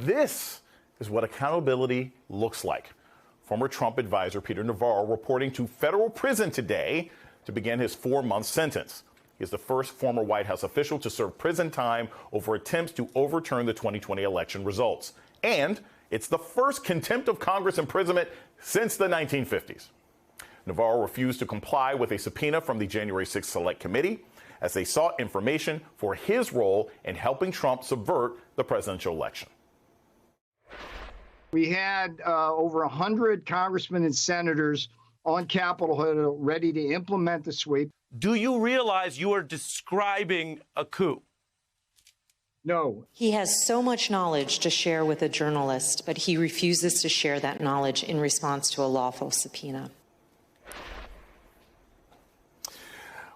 This is what accountability looks like. Former Trump advisor Peter Navarro reporting to federal prison today to begin his 4-month sentence. He is the first former White House official to serve prison time over attempts to overturn the 2020 election results. And it's the first contempt of Congress imprisonment since the 1950s. Navarro refused to comply with a subpoena from the January 6th Select Committee as they sought information for his role in helping Trump subvert the presidential election. We had over 100 congressmen and senators on Capitol Hill ready to implement the sweep. Do you realize you are describing a coup? No. He has so much knowledge to share with a journalist, but he refuses to share that knowledge in response to a lawful subpoena.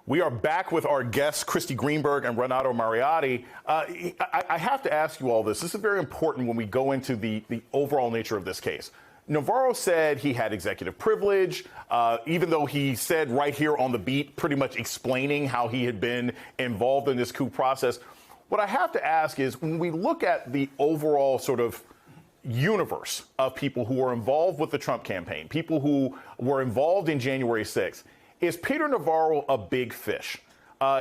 We are back with our guests, Christy Greenberg and Renato Mariotti. I have to ask you all this. This is very important when we go into the overall nature of this case. Navarro said he had executive privilege, even though he said right here on the beat, pretty much explaining how he had been involved in this coup process. What I have to ask is, when we look at the overall sort of universe of people who were involved with the Trump campaign, people who were involved in January 6th, is Peter Navarro a big fish?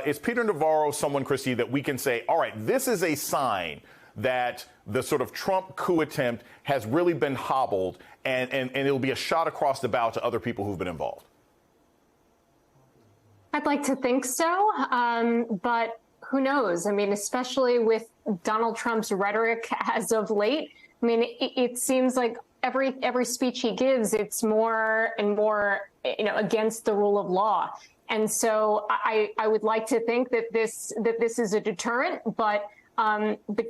Is Peter Navarro someone, Christy, that we can say, all right, this is a sign that the sort of Trump coup attempt has really been hobbled and it'll be a shot across the bow to other people who've been involved? I'd like to think so, but who knows? I mean, especially with Donald Trump's rhetoric as of late, I mean, it seems like every speech he gives, it's more and more, against the rule of law. And so I would like to think that this is a deterrent, but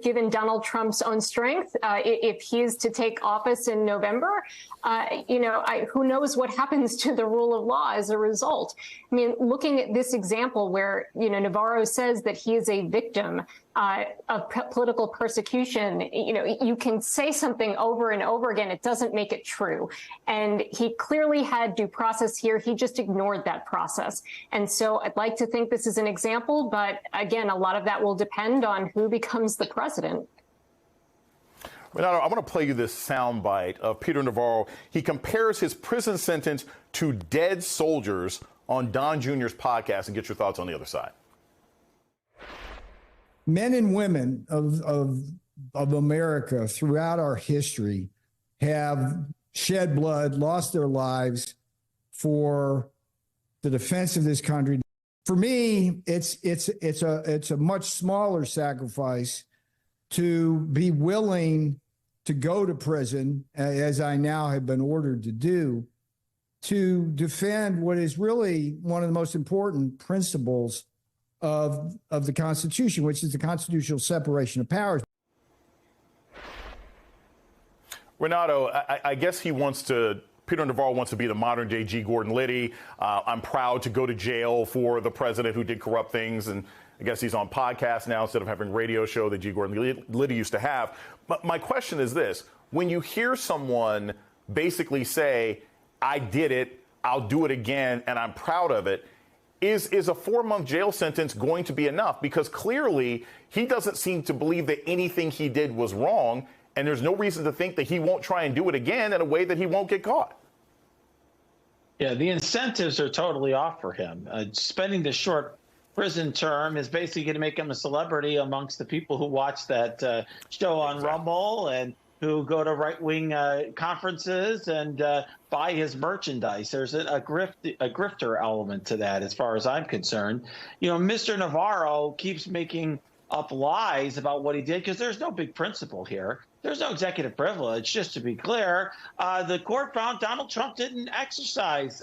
given Donald Trump's own strength, if he is to take office in November, who knows what happens to the rule of law as a result. I mean, looking at this example where, Navarro says that he is a victim of political persecution, you can say something over and over again. It doesn't make it true. And he clearly had due process here. He just ignored that process. And so I'd like to think this is an example. But again, a lot of that will depend on who becomes the president. Renato, I want to play you this soundbite of Peter Navarro. He compares his prison sentence to dead soldiers on Don Jr.'s podcast, and get your thoughts on the other side. Men and women of America throughout our history have shed blood, lost their lives for the defense of this country. For me, it's a much smaller sacrifice to be willing to go to prison, as I now have been ordered to do, to defend what is really one of the most important principles of the Constitution, which is the constitutional separation of powers. Renato, I guess Peter Navarro wants to be the modern day G. Gordon Liddy. I'm proud to go to jail for the president who did corrupt things. And I guess he's on podcast now instead of having a radio show that G. Gordon Liddy used to have. But my question is this. When you hear someone basically say, I did it, I'll do it again, and I'm proud of it, is a 4-month jail sentence going to be enough? Because clearly he doesn't seem to believe that anything he did was wrong, and there's no reason to think that he won't try and do it again in a way that he won't get caught. Yeah, the incentives are totally off for him. Spending the short prison term is basically going to make him a celebrity amongst the people who watch that show on Rumble and who go to right-wing conferences and buy his merchandise. There's a grifter element to that, as far as I'm concerned. Mr. Navarro keeps making up lies about what he did because there's no big principle here. There's no executive privilege, just to be clear. The court found Donald Trump didn't exercise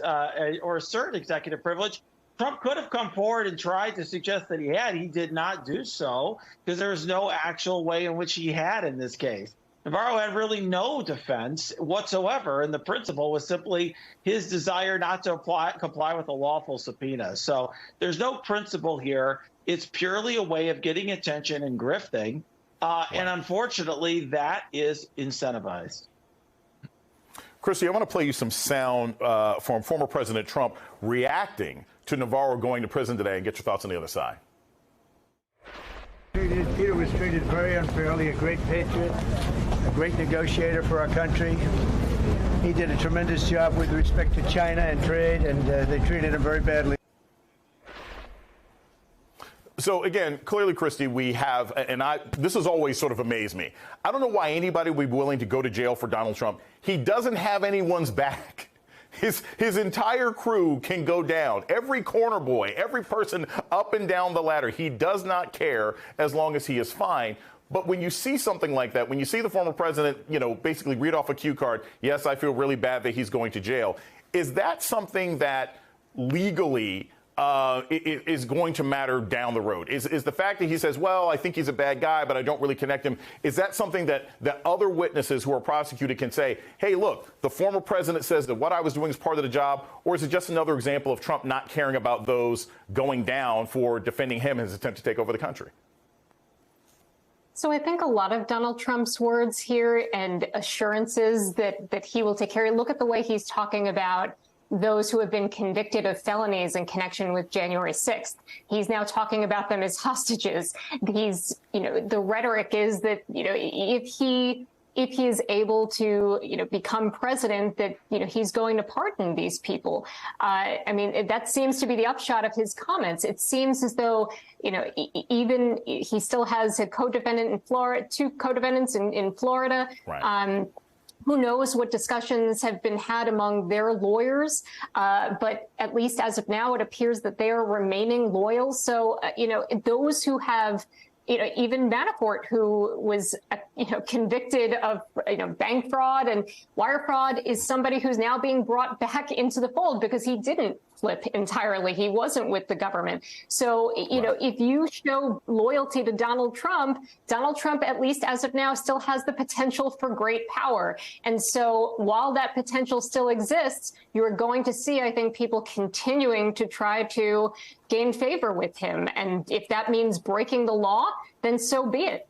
or assert executive privilege. Trump could have come forward and tried to suggest that he had. He did not do so because there's no actual way in which he had in this case. Navarro had really no defense whatsoever, and the principle was simply his desire not to comply with a lawful subpoena. So there's no principle here. It's purely a way of getting attention and grifting, and unfortunately, that is incentivized. Christy, I want to play you some sound from former President Trump reacting to Navarro going to prison today, and get your thoughts on the other side. Peter was treated very unfairly, a great patriot, a great negotiator for our country. He did a tremendous job with respect to China and trade, and they treated him very badly. So again, clearly, Christy, we have, this has always sort of amazed me. I don't know why anybody would be willing to go to jail for Donald Trump. He doesn't have anyone's back. His entire crew can go down. Every corner boy, every person up and down the ladder, he does not care as long as he is fine. But when you see something like that, when you see the former president, basically read off a cue card, yes, I feel really bad that he's going to jail. Is that something that legally is going to matter down the road? Is the fact that he says, well, I think he's a bad guy, but I don't really connect him, is that something that other witnesses who are prosecuted can say, hey, look, the former president says that what I was doing is part of the job, or is it just another example of Trump not caring about those going down for defending him in his attempt to take over the country? So I think a lot of Donald Trump's words here and assurances that he will take care. Look at the way he's talking about those who have been convicted of felonies in connection with January 6th. He's now talking about them as hostages. The rhetoric is that, if he is able to, become president, that, he's going to pardon these people. That seems to be the upshot of his comments. It seems as though, even he still has a co-defendant in Florida, two co-defendants in Florida. Right. Who knows what discussions have been had among their lawyers, but at least as of now, it appears that they are remaining loyal. So, those who have, even Manafort, who was, convicted of, bank fraud and wire fraud, is somebody who's now being brought back into the fold because he didn't flip entirely. He wasn't with the government. So, if you show loyalty to Donald Trump, at least as of now, still has the potential for great power. And so while that potential still exists, you're going to see, I think, people continuing to try to gain favor with him. And if that means breaking the law, then so be it.